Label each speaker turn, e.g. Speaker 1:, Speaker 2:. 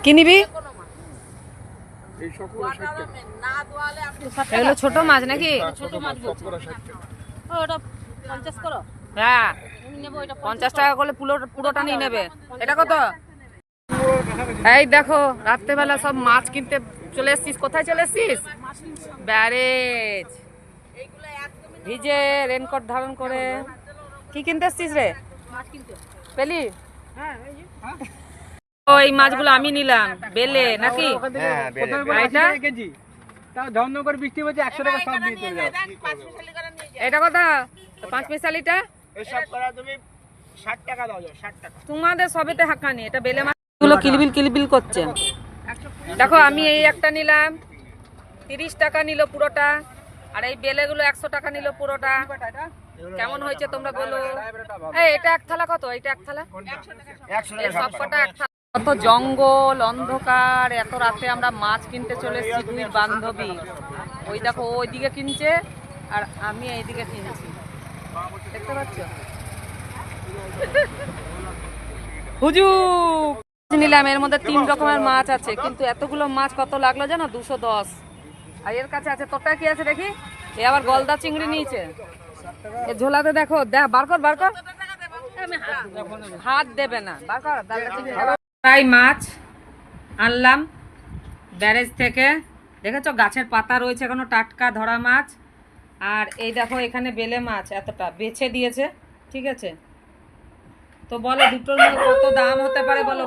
Speaker 1: কি নিবি? এগুলো ছোট মাছ নাকি? হ্যাঁ 50 টাকা করলে পুরোটা নিয়ে নেবে। এটা কত? এই দেখো রাত্রেবেলা সব মাছ কিনতে চলে এসছিস। কোথায় চলে এসছিস? ব্যারেজ। ভিজে রেনকোট ধারণ করে কি কিনতে এসছিস রে? পেলি? ওই মাছগুলো আমি নিলাম বেলে নাকি? এটা কথা 5 পয়সালিটা তোমাদের সবেতে হাঁকানি। এটা বেলে মাছগুলো কিলবিল কিলবিল করছে। দেখো আমি এই একটা নিলাম 30 টাকা নিল পুরোটা, আর এই বেলেগুলো 100 টাকা নিল পুরোটা। কেমন হয়েছে তোমরা বলো? এটা এক থালা কত? এটা এক থালা সব কটা এক থালা। কত জঙ্গল অন্ধকার, এত রাতে আমরা মাছ কিনতে চলে এসেছি দুই বান্ধবী। ওই দেখো ওইদিকে কিনছে আর আমি এইদিকে কিনছি, দেখতে পাচ্ছ? হুজুর নিলাম, এর মধ্যে 3 রকমের মাছ আছে, কিন্তু এতগুলো মাছ কত লাগলো জানো? 210। আর এর কাছে আছে, তোরটা কি আছে দেখি? এ আবার গলদা চিংড়ি নিয়েছে। এ ঝোলাতে দেখো, দেখ বার কর বার কর। হাত দেবে না, বার কর। তাই মাছ আনলাম ব্যারেজ থেকে, দেখেছো গাছের পাতা রয়েছে এখনো, টাটকা ধরা মাছ। আর এই দেখো এখানে বেলে মাছ এতটা বেছে দিয়েছে, ঠিক আছে? তো বলো দুটোর মধ্যে কত দাম হতে পারে বলো?